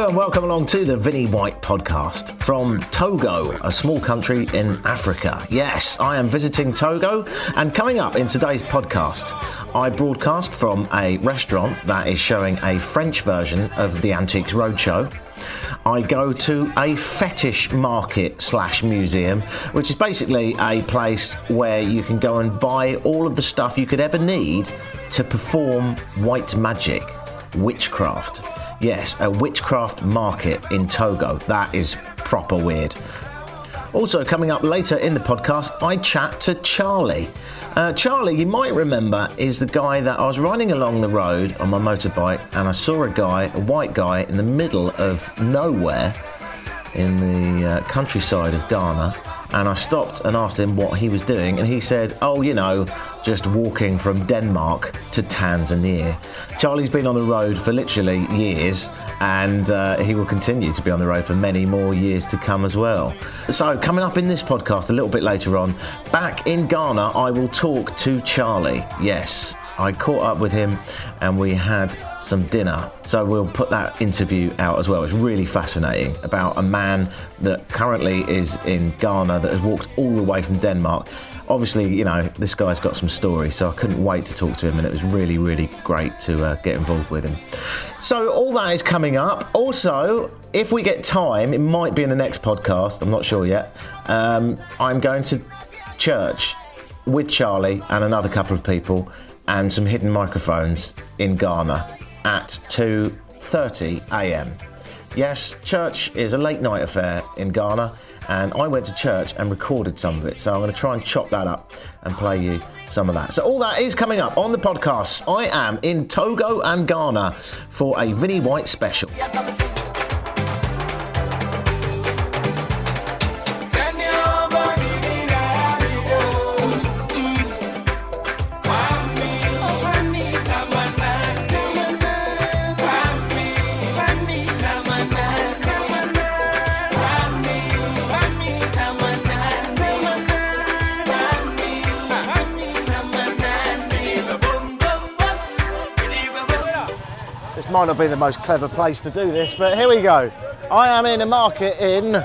Hello and welcome along to the Vinnie White podcast from Togo, a small country in Africa. Yes, I am visiting Togo, and coming up in today's podcast, I broadcast from a restaurant that is showing a French version of the Antiques Roadshow. I go to a fetish market/museum, which is basically a place where you can go and buy all of the stuff you could ever need to perform white magic, witchcraft. Yes, a witchcraft market in Togo. That is proper weird. Also, coming up later in the podcast, I chat to Charlie. Charlie, you might remember, is the guy that I was riding along the road on my motorbike and I saw a white guy in the middle of nowhere in the countryside of Ghana, and I stopped and asked him what he was doing, and he said, just walking from Denmark to Tanzania. Charlie's been on the road for literally years, and he will continue to be on the road for many more years to come as well. So coming up in this podcast a little bit later on, back in Ghana, I will talk to Charlie. Yes, I caught up with him and we had some dinner. So we'll put that interview out as well. It's really fascinating about a man that currently is in Ghana that has walked all the way from Denmark. Obviously, this guy's got some story, so I couldn't wait to talk to him, and it was really, really great to get involved with him. So all that is coming up. Also, if we get time, it might be in the next podcast, I'm not sure yet. I'm going to church with Charlie and another couple of people and some hidden microphones in Ghana at 2:30 a.m. Yes, church is a late night affair in Ghana, and I went to church and recorded some of it, so I'm going to try and chop that up and play you some of that. So all that is coming up on the podcast. I am in Togo and Ghana for a Vinnie White special. Might not be the most clever place to do this, but here we go. I am in a market in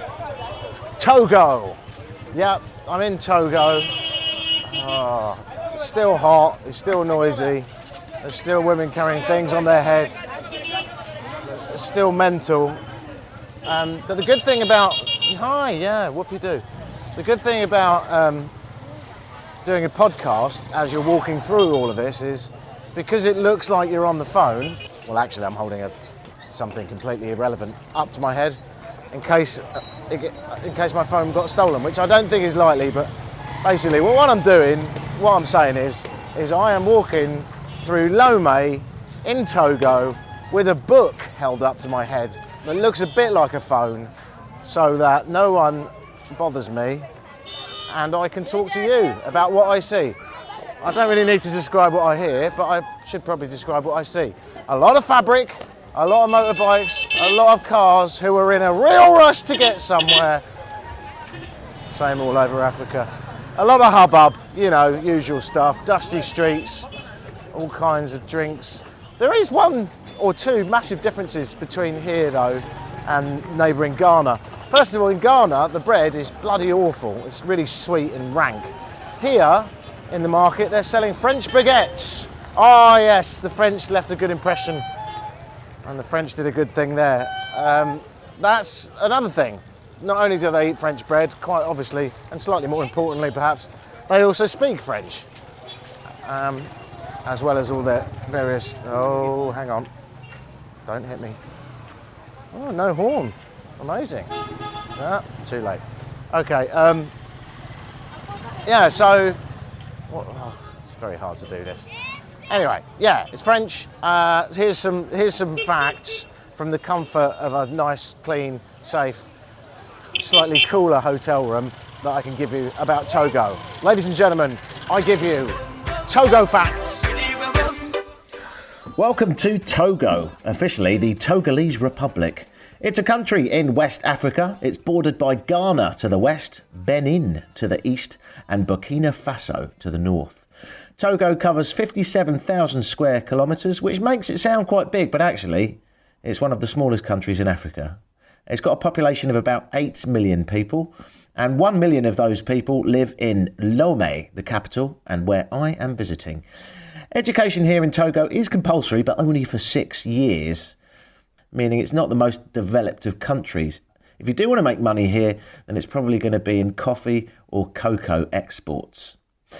Togo. Yep, I'm in Togo. It's still hot, it's still noisy. There's still women carrying things on their head. It's still mental. But the good thing about... whoop-de-doo. The good thing about doing a podcast as you're walking through all of this is because it looks like you're on the phone. Well, actually, I'm holding something completely irrelevant up to my head in case my phone got stolen, which I don't think is likely. But basically, what I'm saying is I am walking through Lomé in Togo with a book held up to my head that looks a bit like a phone, so that no one bothers me, and I can talk to you about what I see. I don't really need to describe what I hear, but I should probably describe what I see. A lot of fabric, a lot of motorbikes, a lot of cars who are in a real rush to get somewhere. Same all over Africa. A lot of hubbub, usual stuff. Dusty streets, all kinds of drinks. There is one or two massive differences between here, though, and neighbouring Ghana. First of all, in Ghana, the bread is bloody awful. It's really sweet and rank. Here, in the market, they're selling French baguettes. Oh yes, the French left a good impression, and the French did a good thing there. That's another thing. Not only do they eat French bread, quite obviously, and slightly more importantly perhaps, they also speak French, as well as all their various... Oh, hang on. Don't hit me. Oh, no horn. Amazing. Too late. Okay, so... it's very hard to do this. Anyway, it's French. Here's some facts from the comfort of a nice, clean, safe, slightly cooler hotel room that I can give you about Togo. Ladies and gentlemen, I give you Togo facts. Welcome to Togo, officially the Togolese Republic. It's a country in West Africa. It's bordered by Ghana to the west, Benin to the east, and Burkina Faso to the north. Togo covers 57,000 square kilometres, which makes it sound quite big, but actually It's one of the smallest countries in Africa. It's got a population of about 8 million people, and 1 million of those people live in Lomé, the capital, and where I am visiting. Education here in Togo is compulsory, but only for 6 years, meaning it's not the most developed of countries. If you do want to make money here, then it's probably going to be in coffee or cocoa exports.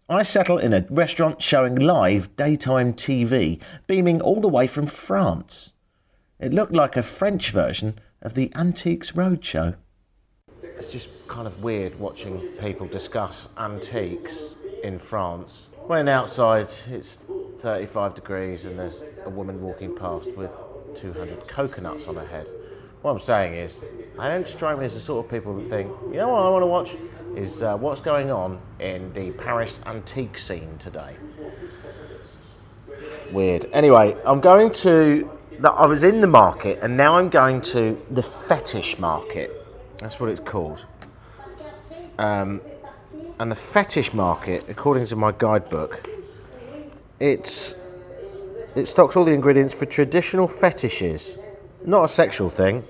I settle in a restaurant showing live daytime TV, beaming all the way from France. It looked like a French version of the Antiques Roadshow. It's just kind of weird watching people discuss antiques in France. When outside it's 35 degrees and there's a woman walking past with 200 coconuts on her head. What I'm saying is, I don't strike me as the sort of people that think, you know what I want to watch is what's going on in the Paris antique scene today. Weird. Anyway, I was in the market and now I'm going to the fetish market. That's what it's called. And the fetish market, according to my guidebook, it stocks all the ingredients for traditional fetishes. Not a sexual thing.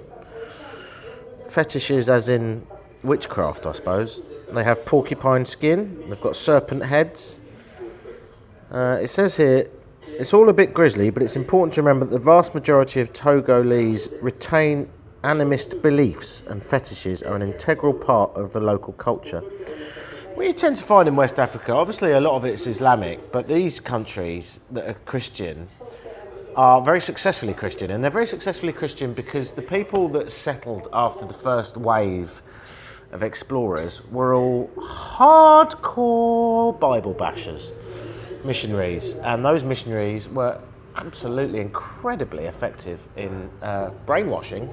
Fetishes as in witchcraft, I suppose. They have porcupine skin. They've got serpent heads. It says here, it's all a bit grisly, but it's important to remember that the vast majority of Togolese retain animist beliefs, and fetishes are an integral part of the local culture. What you tend to find in West Africa, obviously a lot of it's Islamic, but these countries that are Christian are very successfully Christian, and they're very successfully Christian because the people that settled after the first wave of explorers were all hardcore Bible bashers, missionaries, and those missionaries were absolutely incredibly effective in brainwashing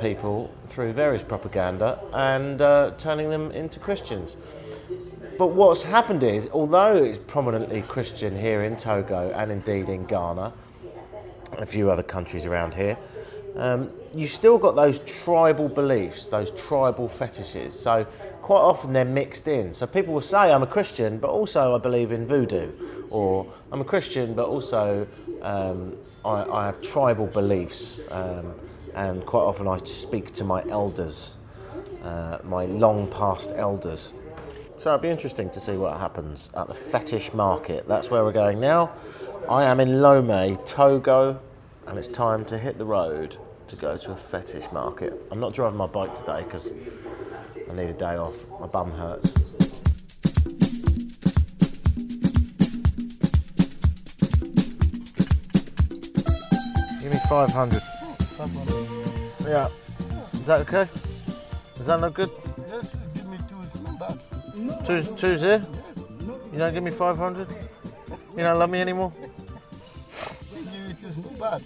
people through various propaganda and turning them into Christians. But what's happened is, although it's prominently Christian here in Togo and indeed in Ghana and a few other countries around here, you still got those tribal beliefs, those tribal fetishes. So quite often they're mixed in. So people will say, I'm a Christian, but also I believe in voodoo. Or I'm a Christian, but also I have tribal beliefs. And quite often I speak to my elders, my long past elders. So it'll be interesting to see what happens at the fetish market. That's where we're going now. I am in Lomé, Togo, and it's time to hit the road to go to a fetish market. I'm not driving my bike today because I need a day off. My bum hurts. Give me 500. Yeah. Is that okay? Is that not good? Yes, give me two, it's not bad. Two's here? You don't give me 500? You don't love me anymore? It is not bad.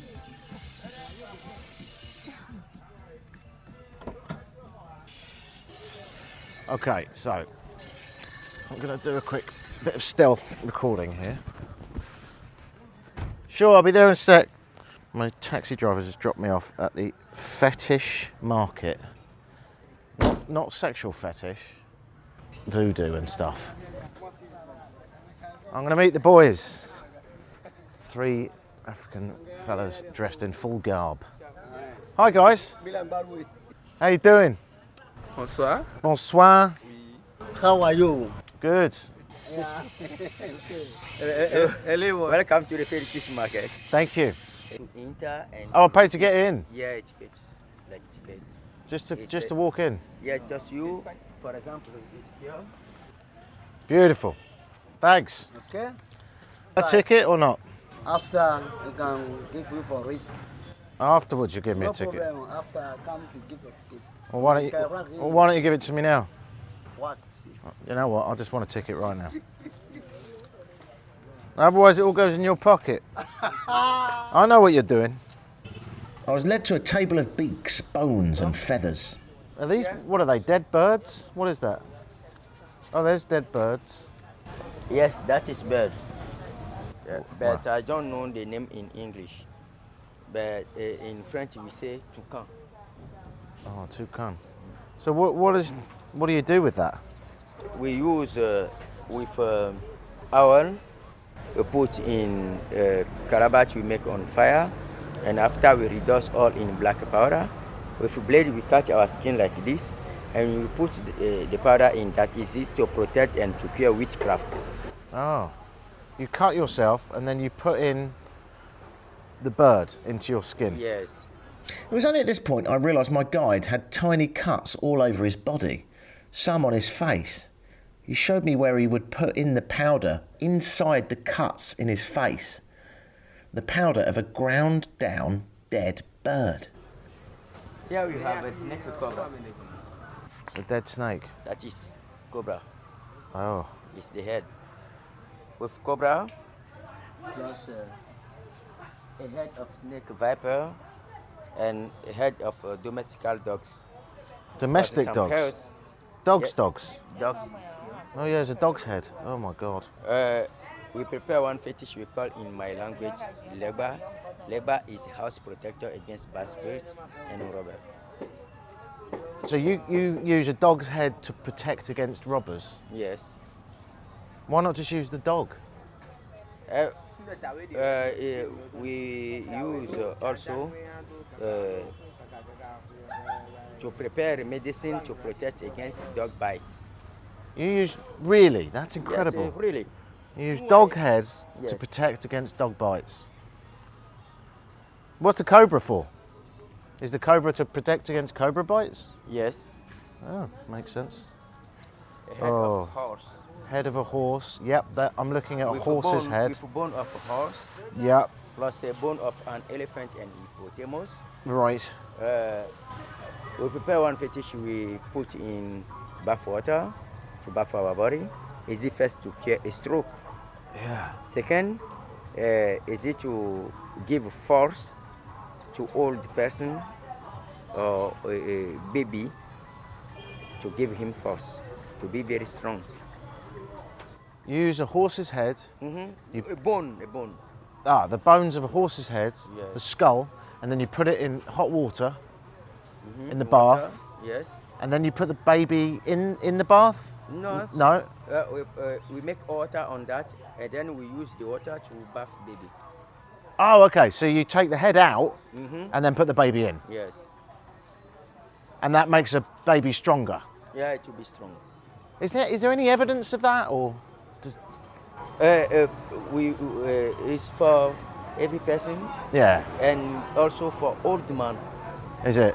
Okay, so I'm going to do a quick bit of stealth recording here. Sure, I'll be there in a sec. My taxi driver has dropped me off at the fetish market. Not sexual fetish, voodoo and stuff. I'm going to meet the boys. 3 African fellas dressed in full garb. Hi guys. How you doing? Bonsoir. Bonsoir. How are you? Good. Welcome to the Fetish Market. Thank you. Enter and Oh, I paid to get in. yeah, ticket, like ticket. Just to walk in. Yeah, just you. For example, here. Beautiful. Thanks. Okay. A ticket or not? After I can give you for risk. Afterwards, you give me No a ticket. problem. After I come to give a ticket. Well, why don't you give it to me now? What? You know what? I just want a ticket right now. Otherwise, it all goes in your pocket. I know what you're doing. I was led to a table of beaks, bones, and feathers. Are these? What are they? Dead birds? What is that? Oh, there's dead birds. Yes, that is bird. Yeah, but Wow. I don't know the name in English. But in French we say toucan. Oh, toucan. So what do you do with that? We use with owl, put in calabash we make on fire, and after we reduce all in black powder. With blade we cut our skin like this, and we put the powder in. That is it to protect and to cure witchcraft. Oh, you cut yourself and then you put in the bird into your skin. Yes. It was only at this point I realised my guide had tiny cuts all over his body, some on his face. He showed me where he would put in the powder inside the cuts in his face. The powder of a ground down dead bird. Here we have a snake cobra. It's a dead snake. That is cobra. Oh. It's the head. With cobra, just a head of snake viper and a head of domestical dogs. Domestic Some dogs? hairs- Dogs, Yeah. dogs. Dogs. Oh yeah, it's a dog's head. Oh my God. We prepare one fetish we call in my language leba. Leba is a house protector against bad spirits and robbers. So you use a dog's head to protect against robbers? Yes. Why not just use the dog? We use also to prepare medicine to protect against dog bites. You use, really? That's incredible. Yes, really. You use dog head to Yes. protect against dog bites. What's the cobra for? Is the cobra to protect against cobra bites? Yes. Oh, makes sense. A head Oh. of horse. Head of a horse. Yep, that, I'm looking at a With horse's bone, head. With a bone of a horse, Yep, plus a bone of an elephant and hippopotamus. right. We prepare one fetish we put in bath water to bath our body. Is it first to cure a stroke? Yeah. Second, is it to give force to old person or a baby, to give him force, to be very strong. You use a horse's head. A bone. Ah, the bones of a horse's head, Yes. the skull, and then you put it in hot water in the Water, bath, Yes. and then you put the baby in the bath. No. No. We make water on that, and then we use the water to bath baby. Oh, okay. So you take the head out and then put the baby in, Yes. and that makes a baby stronger. Yeah, it will be strong. Is there any evidence of that, or? It's for every person Yeah. and also for old man. Is it?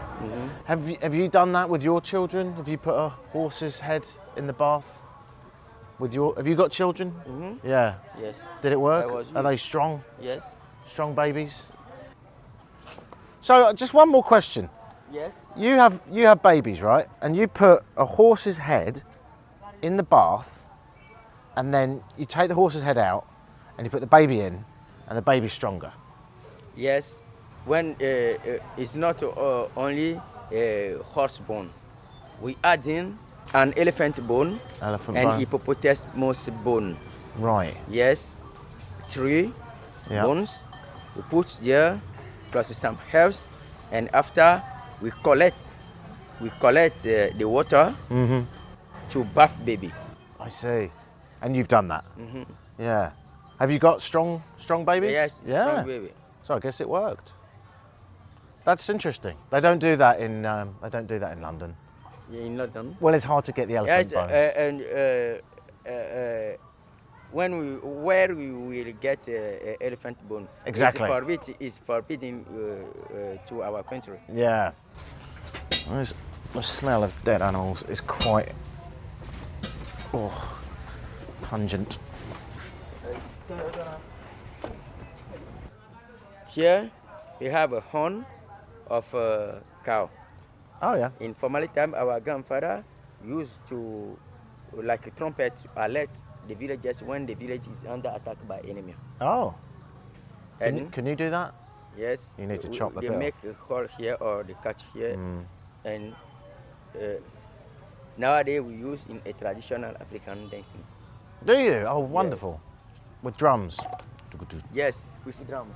Have you done that with your children? Have you put a horse's head in the bath with your? Have you got children? Yeah. Yes. Did it work? I was Are they strong? Yes. Strong babies. So just one more question. Yes. You have babies, right? And you put a horse's head in the bath, and then you take the horse's head out, and you put the baby in, and the baby's stronger. Yes. When it's not only horse bone, we add in an elephant bone Elephant and bone. hippopotamus bone. Right. Yes. 3 Yeah. bones we put there, plus some herbs, and after we collect the water to bath baby. I see. And you've done that. Yeah. Have you got strong babies? Yes. Yeah. Strong baby. So I guess it worked. That's interesting. They don't do that in London. In London. Well, it's hard to get the elephant Yes, bones. and where we will get elephant bone. Exactly. It's forbidden to our country. Yeah. The smell of dead animals is quite pungent. Here we have a horn of a cow. Oh yeah. In former time, our grandfather used to, like a trumpet, to alert the villagers when the village is under attack by enemy. Oh. And Can you do that? yes, You need to chop the they bill. make a hole here or they catch here, and nowadays we use in a traditional African dancing. Do you? Oh, wonderful. With drums. Yes, with drums.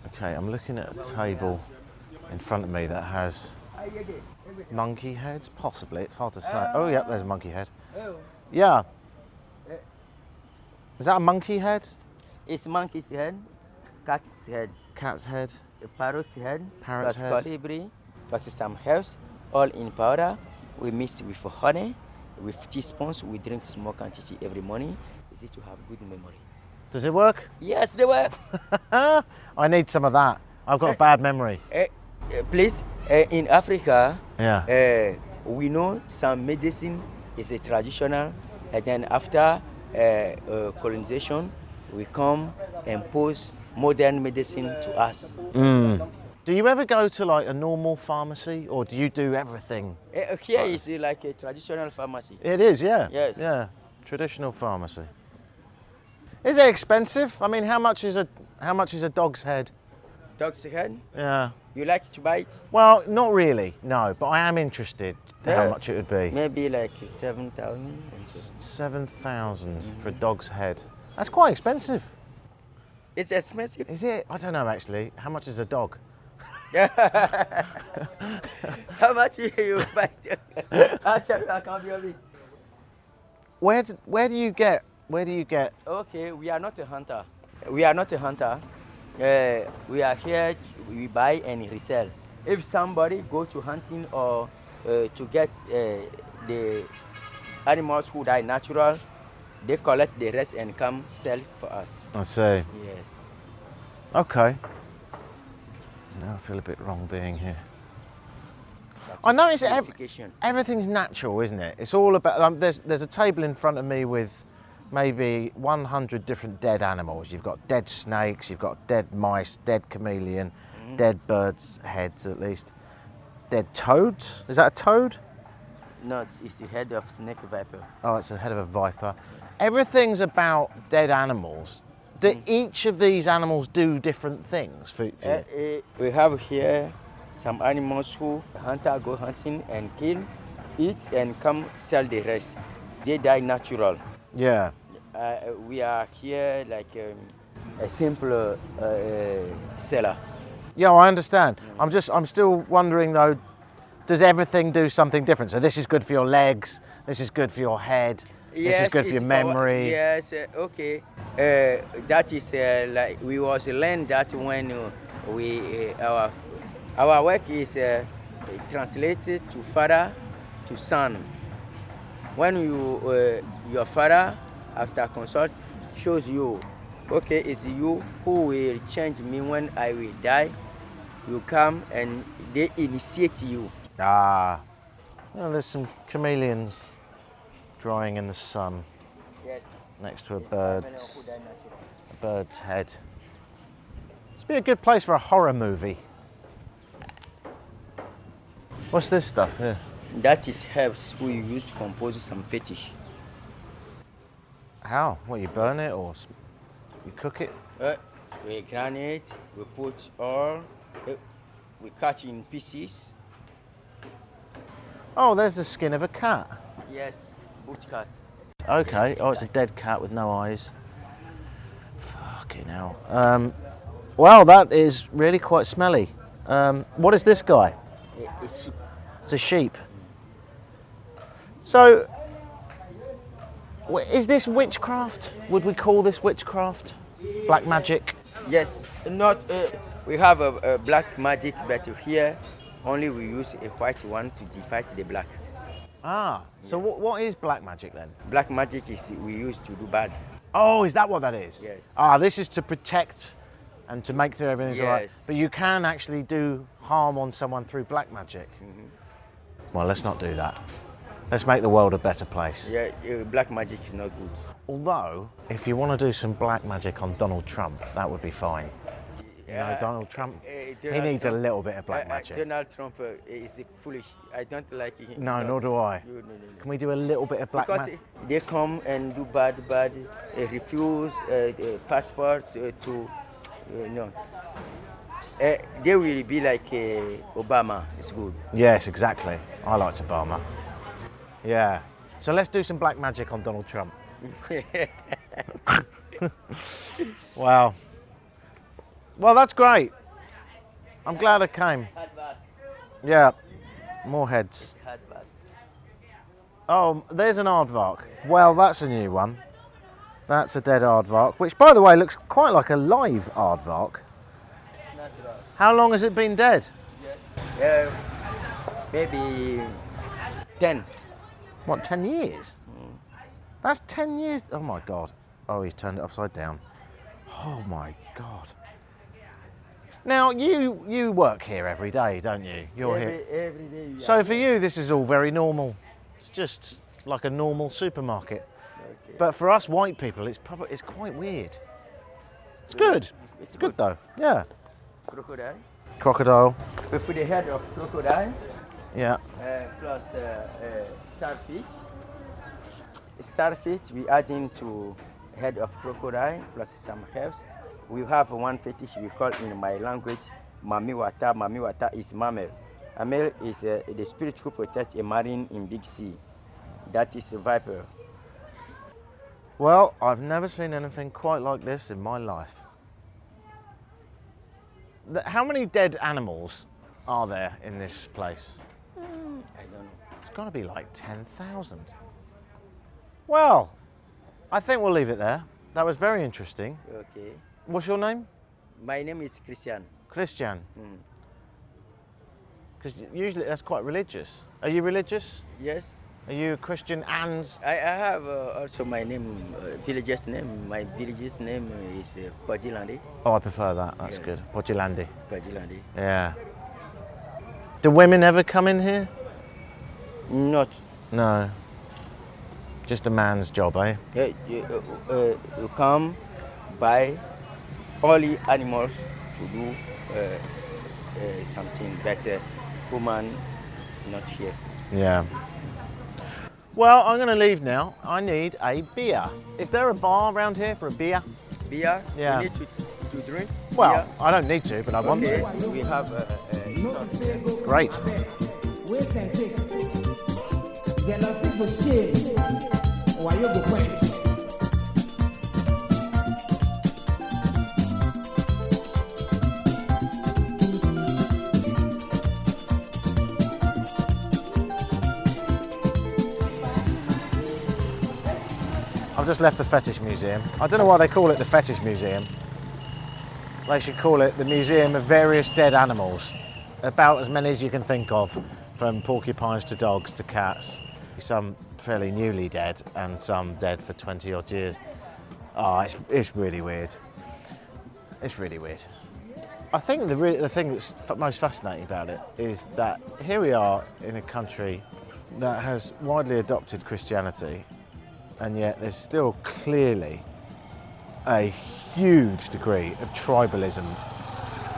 Okay, I'm looking at a table in front of me that has monkey heads, possibly. It's hard to say. Oh, yeah, there's a monkey head. Yeah. Is that a monkey head? It's monkey's head, cat's head. Cat's head? a parrot's head, Parrot's plus head. colibri, plus some herbs, all in powder. We mix with honey, with teaspoons. We drink small quantity every morning. This is to have good memory. Does it work? Yes, they were. I need some of that. I've got a bad memory. Please, in Africa, Yeah. we know some medicine is a traditional, and then after colonization, we come and impose modern medicine to us. Do you ever go to like a normal pharmacy, or do you do everything? Here is like a traditional pharmacy. It is, yeah. Yes. Yeah. Traditional pharmacy. Is it expensive? I mean, how much is a dog's head? Dog's head? Yeah. You like to buy it? Well, not really, no. But I am interested how Yeah. much it would be. Maybe like 7,000. 7,000 for a dog's head. That's quite expensive. It's expensive. Is it? I don't know actually. How much is a dog? How much you buy? I can't be. Where do you get? Okay, we are not a hunter. We are here. We buy and resell. If somebody go to hunting or to get the animals who die natural, they collect the rest and come sell for us. I see. Yes. Okay. Now I feel a bit wrong being here. That I is notice purification. everything's natural, isn't it? It's all about. There's a table in front of me with maybe 100 different dead animals. You've got dead snakes, you've got dead mice, dead chameleon, dead birds' heads at least, dead toads. Is that a toad? No, it's the head of snake viper. Oh, it's the head of a viper. Everything's about dead animals. Do each of these animals do different things for you? We have here some animals who hunter go hunting and kill, eat and come sell the rest. They die natural. Yeah. We are here like a simple seller. Yeah, I understand. I'm still wondering though, does everything do something different? So this is good for your legs, this is good for your head, this is good for your memory. Yes, okay. That is like we was learned that when we our work is translated to father to son. When you your father after consult shows you, okay, it's you who will change me when I will die. You come and they initiate you. Ah, well, there's some chameleons drying in the sun Yes. next to a It's animal bird's who die natural. bird's head. This would be a good place for a horror movie. What's this stuff here? That is herbs we use to compose some fetish. How? What, you burn it or you cook it? We grind it, we put oil, we cut in pieces. Oh, there's the skin of a cat. Yes, butch cut. Okay, oh, it's a dead cat with no eyes. Fucking hell. Well, that is really quite smelly. What is this guy? It's sheep. It's a sheep. So, is this witchcraft? Would we call this witchcraft? Black magic? Yes, not. We have a black magic, but here only we use a white one to defeat the black. Ah, so what is black magic then? Black magic is we use to do bad. Oh, is that what that is? Yes. Ah, this is to protect and to make sure everything's all right. Yes. But you can actually do harm on someone through black magic. Well, let's not do that. Let's make the world a better place. Yeah, black magic is not good. Although, if you want to do some black magic on Donald Trump, that would be fine. You know, Donald Trump, he needs a little bit of black magic. Donald Trump is foolish. I don't like him. No, nor do I. No. Can we do a little bit of black Because magic? they come and do bad, refuse passport to, no. They will be like Obama. It's good. Yes, exactly. I liked Obama. Yeah. So let's do some black magic on Donald Trump. Wow. Well, that's great. I'm glad I came. Yeah. More heads. Oh, there's an aardvark. Well, that's a new one. That's a dead aardvark, which, by the way, looks quite like a live aardvark. It's natural. How long has it been dead? Maybe 10. What, 10 years? That's 10 years. Oh my God. Oh, he's turned it upside down. Oh my God. Now, you work here every day, don't you? You're here. Every day. So for you, this is all very normal. It's just like a normal supermarket. Okay. But for us white people, it's quite weird. It's good. It's good though. Yeah. Crocodile. Crocodile. We put the head of crocodile. Yeah. Plus starfish. Starfish we add into head of crocodile plus some herbs. We have one fetish we call in my language mami wata. Mami wata is mamel. Mamel is the spirit who protects a marine in big sea. That is a viper. Well, I've never seen anything quite like this in my life. How many dead animals are there in this place? I don't know. It's got to be like 10,000. Well, I think we'll leave it there. That was very interesting. Okay. What's your name? My name is Christian. Christian. Because usually that's quite religious. Are you religious? Yes. Are you a Christian and? I have also my name, village's name. My village's name is Pajilandi. Oh, I prefer that. That's Yes. good. Pojilandi. Pajilandi. Yeah. Do women ever come in here? Not. No. Just a man's job, eh? You come buy only animals to do something better. Woman, not here. Yeah. Well, I'm going to leave now. I need a beer. Is there a bar around here for a beer? Beer? Yeah. You need to drink? Well, beer? I don't need to, but I want Okay. to. We have Great. Wait and take. Jealousy for shame. Why you go quench? I've just left the Fetish Museum. I don't know why they call it the Fetish Museum. They should call it the Museum of Various Dead Animals. About as many as you can think of, from porcupines to dogs to cats. Some fairly newly dead and some dead for 20 odd years. Oh, it's really weird. It's really weird. I think the thing that's most fascinating about it is that here we are in a country that has widely adopted Christianity, and yet there's still clearly a huge degree of tribalism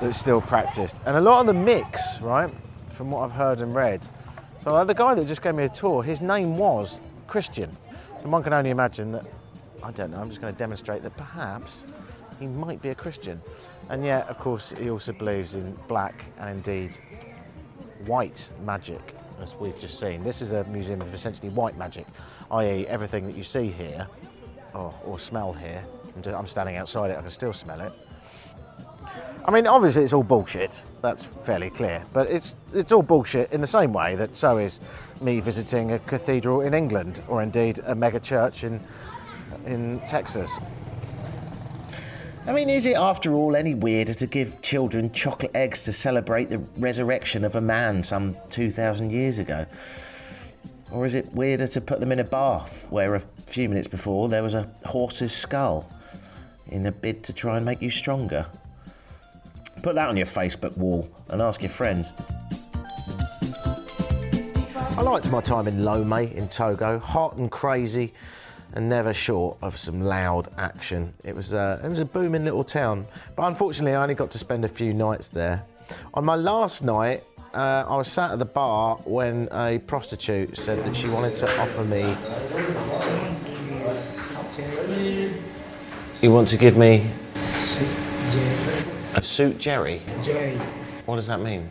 that's still practiced. And a lot of the mix, right, from what I've heard and read. So the guy that just gave me a tour, his name was Christian. And one can only imagine that, I don't know, I'm just going to demonstrate that perhaps he might be a Christian. And yet, of course, he also believes in black and indeed white magic, as we've just seen. This is a museum of essentially white magic, i.e. everything that you see here, or smell here. I'm standing outside it, I can still smell it. I mean, obviously it's all bullshit, that's fairly clear, but it's all bullshit in the same way that so is me visiting a cathedral in England, or indeed a mega church in Texas. I mean, is it after all any weirder to give children chocolate eggs to celebrate the resurrection of a man some 2,000 years ago? Or is it weirder to put them in a bath where a few minutes before there was a horse's skull in a bid to try and make you stronger? Put that on your Facebook wall and ask your friends. I liked my time in Lomé in Togo, hot and crazy and never short of some loud action. It was a booming little town, but unfortunately I only got to spend a few nights there. On my last night, I was sat at the bar when a prostitute said that she wanted to offer me... You want to give me... A suit Jerry? Joy What does that mean?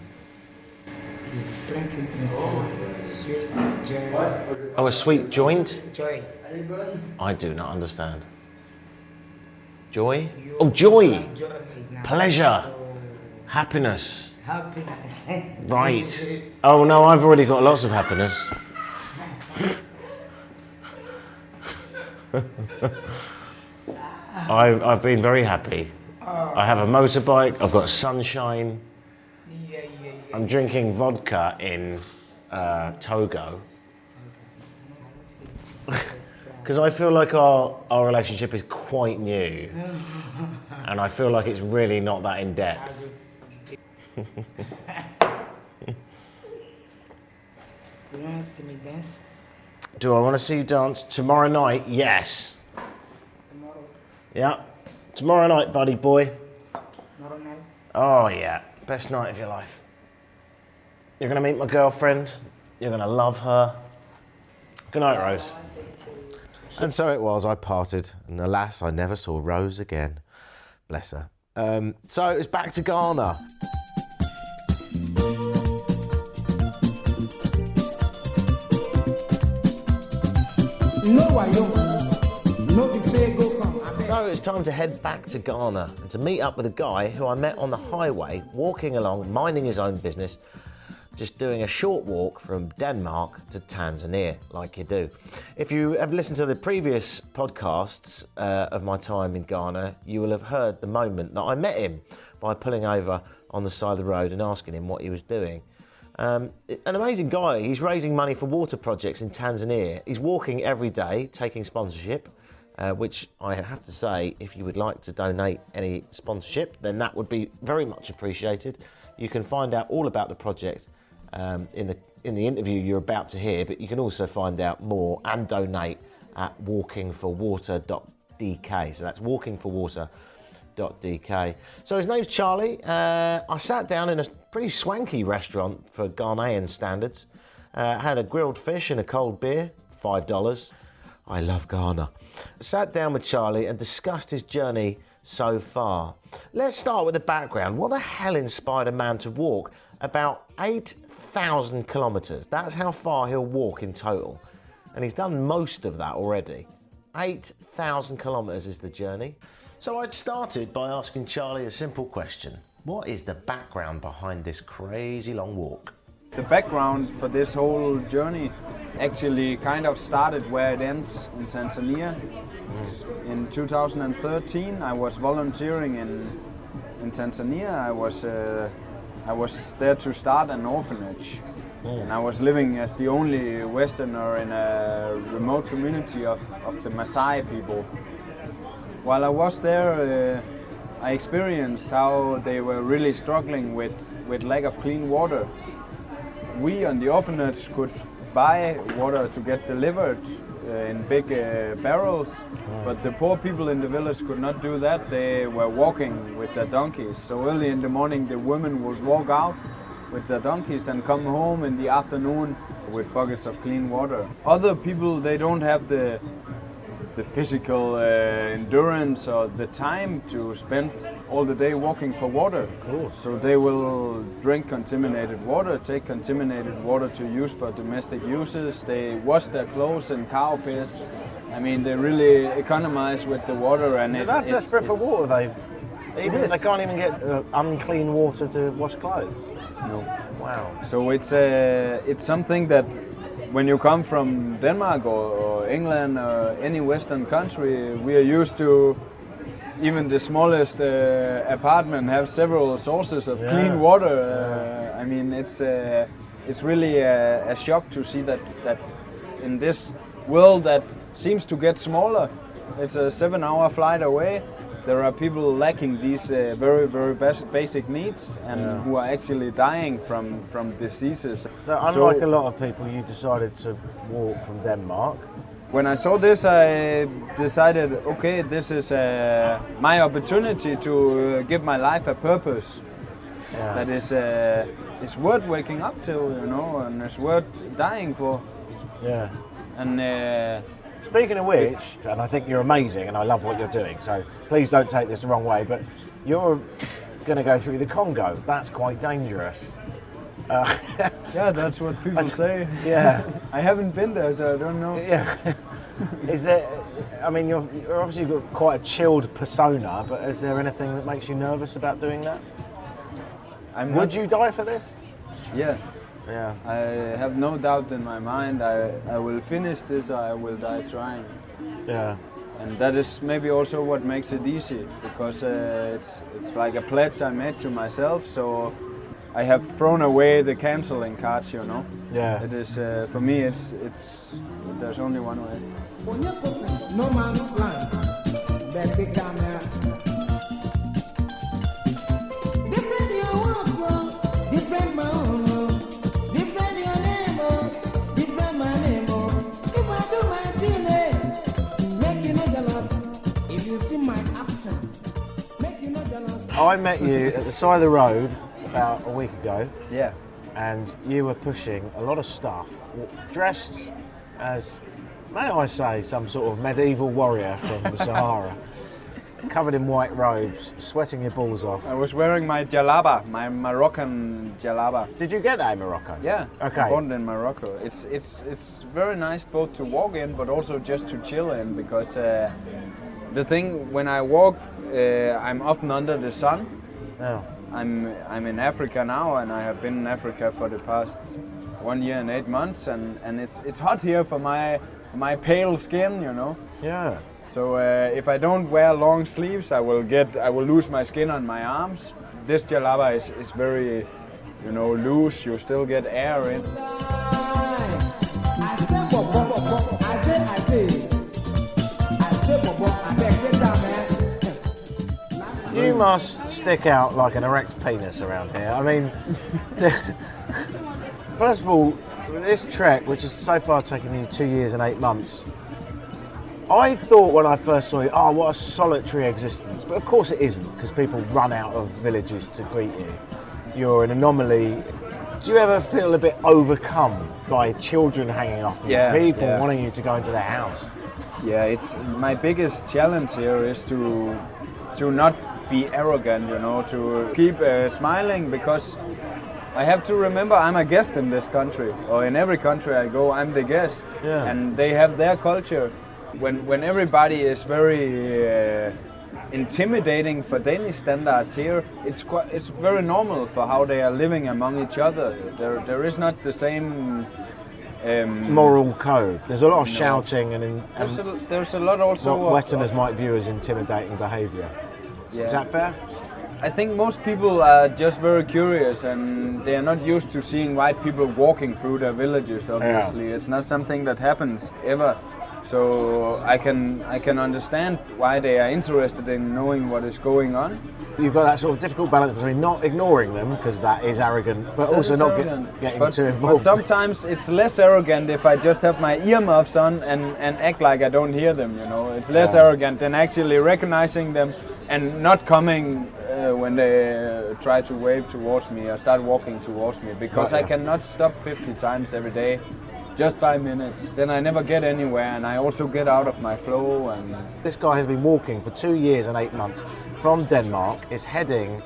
is plenty inside. Sweet joy. Oh, a sweet joint? Joy. I do not understand. Joy? Oh, joy! Joy. Now. Pleasure! So, Happiness. happiness. Right. Oh no, I've already got lots of happiness. I've been very happy. I have a motorbike, I've got sunshine, I'm drinking vodka in Togo. Because I feel like our relationship is quite new. And I feel like it's really not that in depth. You want to see me dance? Do I want to see you dance tomorrow night? Yes. Tomorrow? Yeah. Tomorrow night, buddy boy. Tomorrow night? Oh yeah, best night of your life. You're gonna meet my girlfriend. You're gonna love her. Good night, Rose. And so it was, I parted, and alas, I never saw Rose again. Bless her. So it was back to Ghana. No wayo, no be say go come. So it's time to head back to Ghana and to meet up with a guy who I met on the highway, walking along, minding his own business, just doing a short walk from Denmark to Tanzania, like you do. If you have listened to the previous podcasts of my time in Ghana, you will have heard the moment that I met him by pulling over on the side of the road and asking him what he was doing. An amazing guy. He's raising money for water projects in Tanzania. He's walking every day, taking sponsorship, which I have to say, if you would like to donate any sponsorship, then that would be very much appreciated. You can find out all about the project in the interview you're about to hear, but you can also find out more and donate at walkingforwater.dk. So that's walkingforwater.dk. So his name's Charlie. I sat down in a pretty swanky restaurant for Ghanaian standards. Had a grilled fish and a cold beer, $5. I love Ghana. Sat down with Charlie and discussed his journey so far. Let's start with the background. What the hell inspired a man to walk about 8,000 kilometres? That's how far he'll walk in total. And he's done most of that already. 8,000 kilometres is the journey. So I started by asking Charlie a simple question. What is the background behind this crazy long walk? The background for this whole journey actually kind of started where it ends in Tanzania. In 2013, I was volunteering in Tanzania. I was there to start an orphanage. And I was living as the only Westerner in a remote community of the Maasai people. While I was there, I experienced how they were really struggling with lack of clean water. We on the orphanage could buy water to get delivered in big barrels, but the poor people in the village could not do that. They were walking with their donkeys. So early in the morning the women would walk out with their donkeys and come home in the afternoon with buckets of clean water. Other people, they don't have the physical endurance or the time to spend all the day walking for water. So they will drink contaminated water, take contaminated water to use for domestic uses. They wash their clothes in cow piss. I mean, they really economize with the water. And So they're desperate for water, they can't even get unclean water to wash clothes? No. Wow. So it's something that when you come from Denmark or England or any Western country, we are used to even the smallest apartment have several sources of clean water. I mean, it's really a shock to see that in this world that seems to get smaller, it's a 7-hour flight away. There are people lacking these very, very basic needs and who are actually dying from diseases. So unlike a lot of people, you decided to walk from Denmark. When I saw this, I decided, okay, this is my opportunity to give my life a purpose. That is it's worth waking up to, you know, and it's worth dying for. Yeah. And speaking of which, and I think you're amazing and I love what you're doing, so please don't take this the wrong way, but you're going to go through the Congo. That's quite dangerous. yeah, that's what people say. Yeah. I haven't been there, so I don't know. Yeah. Is there, I mean, you're obviously got quite a chilled persona, but is there anything that makes you nervous about doing that? Would you die for this? Yeah. Yeah. I have no doubt in my mind I will finish this or I will die trying. Yeah. And that is maybe also what makes it easy, because it's like a pledge I made to myself. So I have thrown away the canceling cards, you know. Yeah. It is for me. It's there's only one way. No man's land. Better big down there. Different your walk, different my own, different your name, different my name. If I do my thing, make you not jealous. If you see my action, make you not jealous. I met you at the side of the road about a week ago, Yeah. and you were pushing a lot of stuff, dressed as, may I say, some sort of medieval warrior from the Sahara, covered in white robes, sweating your balls off. I was wearing my jalaba, my Moroccan jalaba. Did you get that in Morocco? Yeah. Okay. I bought it in Morocco. It's very nice both to walk in, but also just to chill in, because the thing when I walk, I'm often under the sun. Yeah. I'm in Africa now, and I have been in Africa for the past 1 year and 8 months, and it's hot here for my pale skin, you know. Yeah. So if I don't wear long sleeves, I will lose my skin on my arms. This jalaba is very, you know, loose. You still get air in. I say, Bobo, I say, Bobo, I beg, get down, man. You must stick out like an erect penis around here. I mean, first of all, this trek, which has so far taken you 2 years and 8 months, I thought when I first saw you, oh, what a solitary existence. But of course it isn't, because people run out of villages to greet you. You're an anomaly. Do you ever feel a bit overcome by children hanging off you, people wanting you to go into their house? Yeah, it's my biggest challenge here is to not be arrogant, you know, to keep smiling, because I have to remember I'm a guest in this country, or in every country I go, I'm the guest, and they have their culture. When everybody is very intimidating for Danish standards here, it's very normal for how they are living among each other. There is not the same moral code. There's a lot of shouting and there's a lot also what of Westerners might view as intimidating behaviour. Yeah. Is that fair? I think most people are just very curious, and they are not used to seeing white people walking through their villages. Obviously, it's not something that happens ever. So I can understand why they are interested in knowing what is going on. You've got that sort of difficult balance between not ignoring them, because that is arrogant, but also not getting too involved. But sometimes it's less arrogant if I just have my earmuffs on and act like I don't hear them, you know. It's less arrogant than actually recognizing them and not coming when they try to wave towards me or start walking towards me, because I cannot stop 50 times every day. Just 5 minutes, then I never get anywhere, and I also get out of my flow. And this guy has been walking for 2 years and 8 months from Denmark, is heading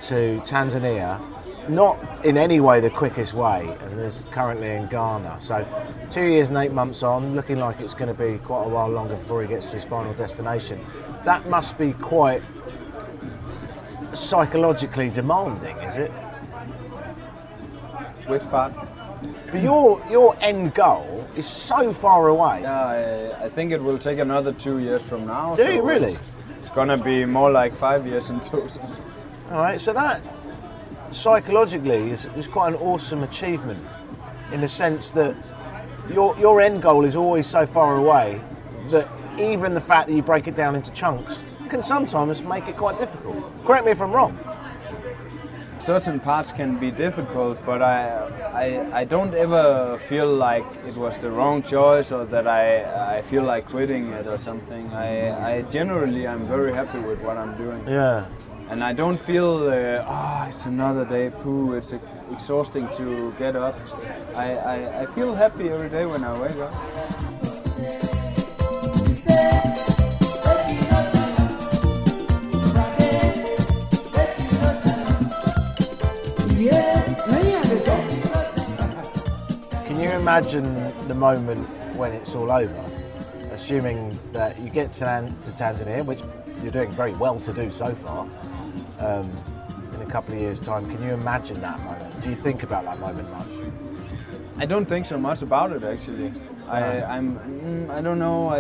to Tanzania, not in any way the quickest way, and is currently in Ghana. So 2 years and 8 months on, looking like it's going to be quite a while longer before he gets to his final destination. That must be quite psychologically demanding, is it? which part? But your end goal is so far away. Yeah, I think it will take another 2 years from now. Do you really? It's gonna be more like 5 years in total. All right, so that psychologically is quite an awesome achievement, in the sense that your end goal is always so far away that even the fact that you break it down into chunks can sometimes make it quite difficult. Correct me if I'm wrong. Certain parts can be difficult, but I don't ever feel like it was the wrong choice, or that I feel like quitting it or something. I generally I'm very happy with what I'm doing. Yeah. And I don't feel, it's another day, poo, it's exhausting to get up. I feel happy every day when I wake up. Can you imagine the moment when it's all over? Assuming that you get to Tanzania, which you're doing very well to do so far, in a couple of years' time. Can you imagine that moment? Do you think about that moment much? I don't think so much about it, actually. I don't know.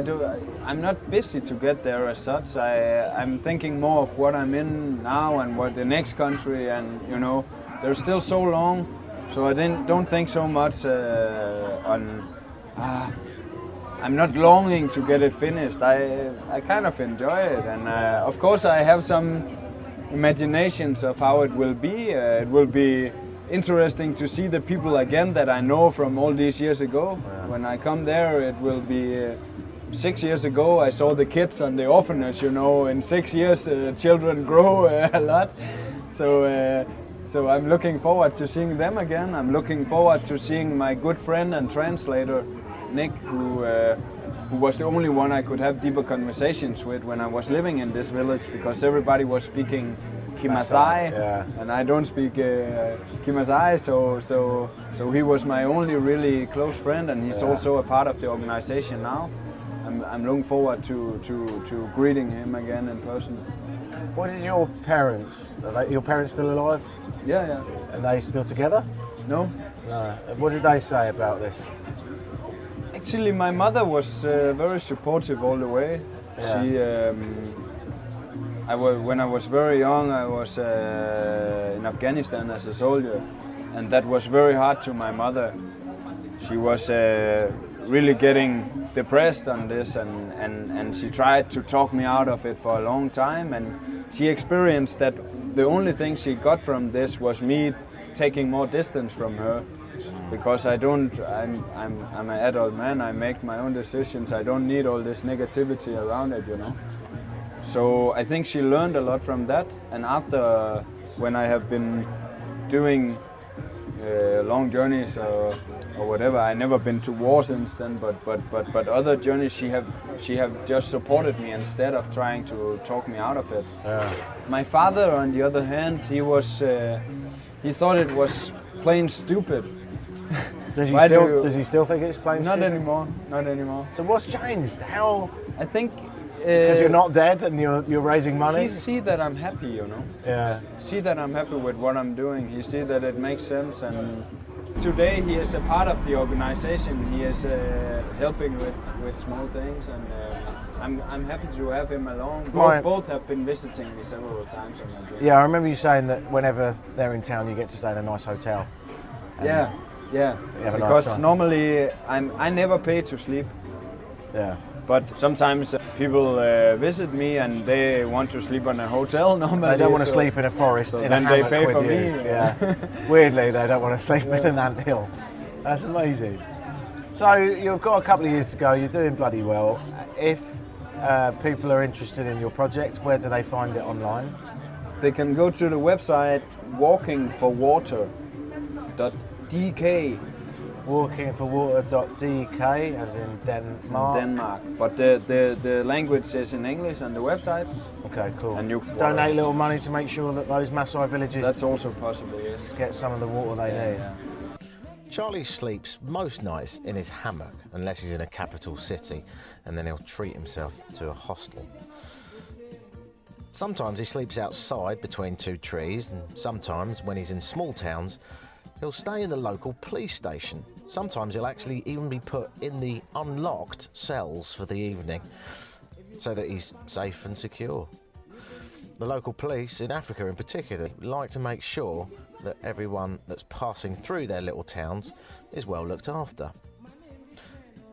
I'm not busy to get there as such. I'm thinking more of what I'm in now and what the next country, and they're still so long. So I don't think so much on. I'm not longing to get it finished. I kind of enjoy it, and of course I have some imaginations of how it will be. It will be interesting to see the people again that I know from all these years ago. When I come there, it will be 6 years ago. I saw the kids on the orphanage. In 6 years, children grow a lot. So I'm looking forward to seeing them again. I'm looking forward to seeing my good friend and translator, Nick, who was the only one I could have deeper conversations with when I was living in this village, because everybody was speaking Kimasai, and I don't speak Kimasai, so he was my only really close friend, and he's also a part of the organization now. I'm looking forward to greeting him again in person. What is your parents? Are your parents still alive? Yeah. Are they still together? No? No. What did they say about this? Actually, my mother was very supportive all the way. Yeah. She, when I was very young, I was in Afghanistan as a soldier, and that was very hard to my mother. She was really getting depressed on this, and she tried to talk me out of it for a long time, and she experienced that the only thing she got from this was me taking more distance from her, because I'm an adult man, I make my own decisions, I don't need all this negativity around it, So I think she learned a lot from that, and after, when I have been doing long journeys or whatever, I never been to war since then, but other journeys she have just supported me instead of trying to talk me out of it. My father, on the other hand, he thought it was plain stupid. Does he still think it's plain Not stupid? Not anymore. So what's changed? How? I think Because you're not dead and you're raising money? He see that I'm happy, Yeah. See that I'm happy with what I'm doing. He see that it makes sense, and today he is a part of the organization. He is helping with small things, and I'm happy to have him along. Both have been visiting me several times on my journey. Yeah, I remember you saying that whenever they're in town, you get to stay in a nice hotel. Yeah. Because nice normally I never pay to sleep. Yeah. But sometimes people visit me and they want to sleep in a hotel normally. They don't want to sleep in a forest. So in then a they hammock pay with for you. me. Yeah. Weirdly, they don't want to sleep in an anthill. That's amazing. So you've got a couple of years to go. You're doing bloody well. If people are interested in your project, where do they find it online? They can go to the website walkingforwater.dk. Walkingforwater.dk, as in Denmark. It's in Denmark, but the language is in English on the website. Okay, cool. And you donate a little money to make sure that those Maasai villages That's also possible, yes. get some of the water they need. Yeah. Charlie sleeps most nights in his hammock, unless he's in a capital city, and then he'll treat himself to a hostel. Sometimes he sleeps outside between two trees, and sometimes, when he's in small towns, he'll stay in the local police station. Sometimes he'll actually even be put in the unlocked cells for the evening, so that he's safe and secure. The local police, in Africa in particular, like to make sure that everyone that's passing through their little towns is well looked after.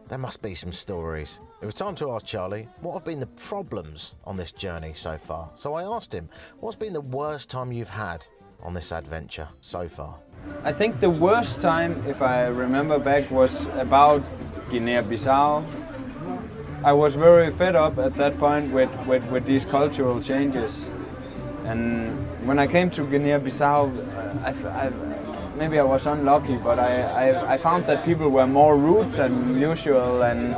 There must be some stories. It was time to ask Charlie what have been the problems on this journey so far. So I asked him, what's been the worst time you've had on this adventure so far? I think the worst time, if I remember back, was about Guinea-Bissau. I was very fed up at that point with these cultural changes. And when I came to Guinea-Bissau, maybe I was unlucky, but I found that people were more rude than usual, and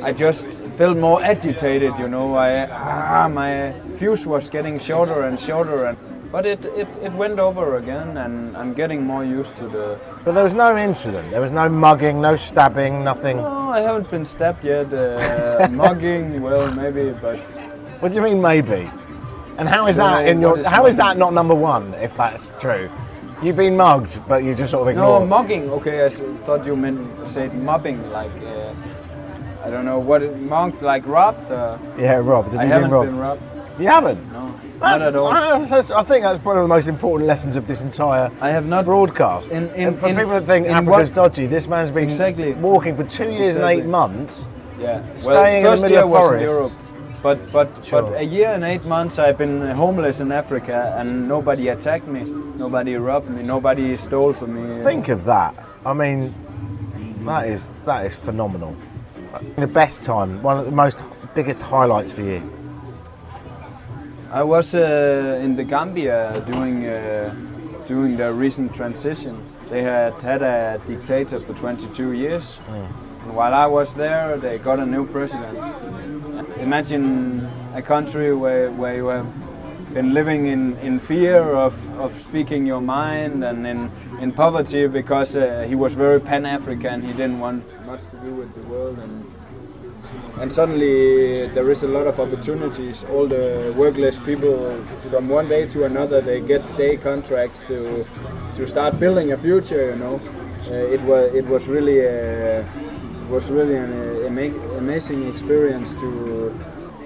I just felt more agitated, my fuse was getting shorter and shorter, but it went over again, and I'm getting more used to the... But there was no incident, there was no mugging, no stabbing, nothing? No, I haven't been stabbed yet. Mugging, well, maybe, but... What do you mean maybe? And how is that how is that not number one, if that's true? You've been mugged, but you just sort of ignore. No, mugging, okay, I thought you said mobbing, like, I don't know, what mugged, like robbed? Yeah, robbed. Have you haven't been robbed? been robbed. You haven't? No. Not at all. I think that's one of the most important lessons of this entire I have not broadcast. And for people that think Africa's dodgy, this man's been Exactly. walking for 2 years and 8 months. Yeah. Staying in the first middle year of was in forests. Europe. But a year and 8 months I've been homeless in Africa, and nobody attacked me, nobody robbed me, nobody stole from me. Think of that. I mean, that is phenomenal. The best time, one of the biggest highlights for you. I was in the Gambia during the recent transition. They had a dictator for 22 years. And while I was there, they got a new president. Imagine a country where you have been living in fear of speaking your mind and in poverty because he was very Pan-African. He didn't want much to do with the world. And suddenly there is a lot of opportunities. All the workless people, from one day to another, they get day contracts to start building a future. You know, it was really an amazing experience.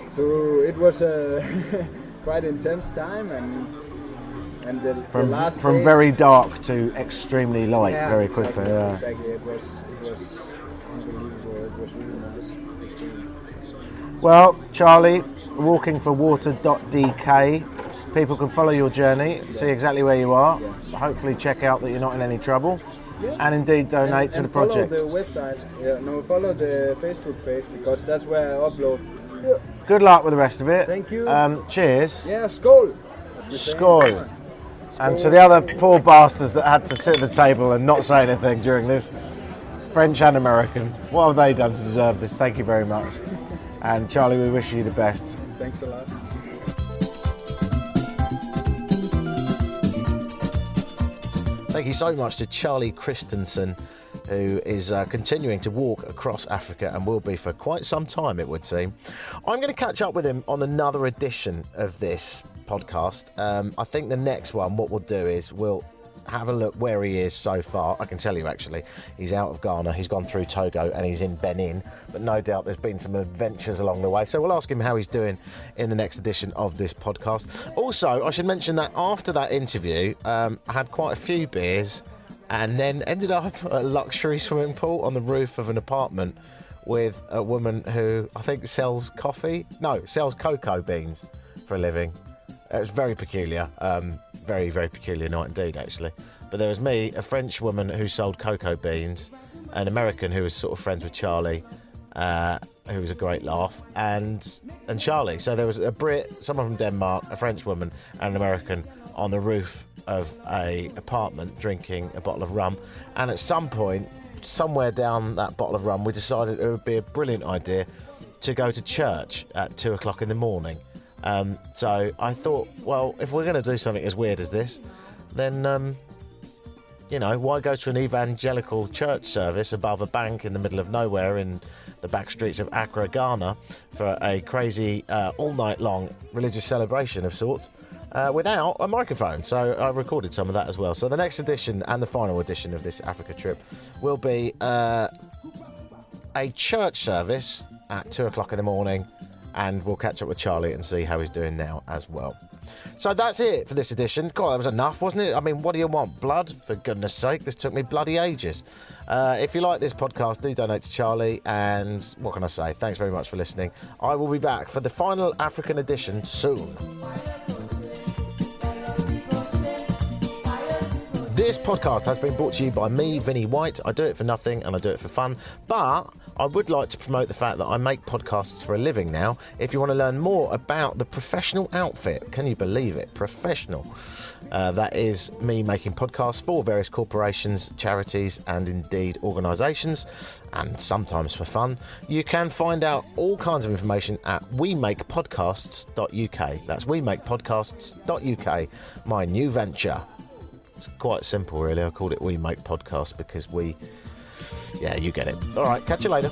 So it was a quite intense time, and the last from days, very dark to extremely light very quickly. Exactly, Yeah. exactly. It was unbelievable. It was really nice. Well, Charlie, walkingforwater.dk. People can follow your journey, see exactly where you are, hopefully check out that you're not in any trouble, and indeed donate to the project. Follow the website. Follow the Facebook page, because that's where I upload. Good luck with the rest of it. Thank you. Cheers. Yeah, skål. as we say. Skål. And to the other poor bastards that had to sit at the table and not say anything during this, French and American, what have they done to deserve this? Thank you very much. And Charlie, we wish you the best. Thanks a lot. Thank you so much to Charlie Christensen, who is continuing to walk across Africa and will be for quite some time, it would seem. I'm going to catch up with him on another edition of this podcast. I think the next one, what we'll do is we'll have a look where he is so far. I can tell you, actually, he's out of Ghana, he's gone through Togo, and he's in Benin, but no doubt there's been some adventures along the way, so we'll ask him how he's doing in the next edition of this podcast. Also, I should mention that after that interview, I had quite a few beers and then ended up at a luxury swimming pool on the roof of an apartment with a woman who I think sells cocoa beans for a living. It was very peculiar, very, very peculiar night indeed, actually. But there was me, a French woman who sold cocoa beans, an American who was sort of friends with Charlie, who was a great laugh, and Charlie. So there was a Brit, someone from Denmark, a French woman, and an American on the roof of a apartment drinking a bottle of rum. And at some point, somewhere down that bottle of rum, we decided it would be a brilliant idea to go to church at 2 o'clock in the morning. So I thought, well, if we're going to do something as weird as this, then, why go to an evangelical church service above a bank in the middle of nowhere in the back streets of Accra, Ghana, for a crazy all-night-long religious celebration of sorts, without a microphone. So I recorded some of that as well. So the next edition and the final edition of this Africa trip will be a church service at 2 o'clock in the morning, and we'll catch up with Charlie and see how he's doing now as well. So that's it for this edition. God, that was enough, wasn't it? I mean, what do you want? Blood? For goodness sake, this took me bloody ages. If you like this podcast, do donate to Charlie, and what can I say? Thanks very much for listening. I will be back for the final African edition soon. This podcast has been brought to you by me, Vinnie White. I do it for nothing and I do it for fun, but I would like to promote the fact that I make podcasts for a living now. If you want to learn more about the professional outfit, can you believe it? Professional. That is me making podcasts for various corporations, charities, and indeed organisations, and sometimes for fun. You can find out all kinds of information at wemakepodcasts.uk. That's wemakepodcasts.uk, my new venture. It's quite simple, really. I called it We Make Podcasts because yeah, you get it. All right, catch you later.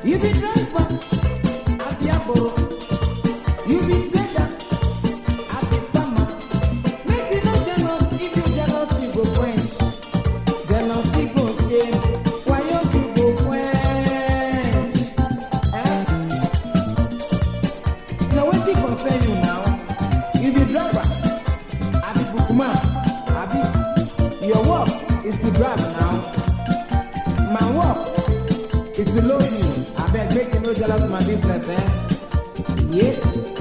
You be driver, I be a boro. You be trader, I be farmer. Make you not jealous, if you jealous, you go quench. Jealousy go jealous of my business, eh? Yes.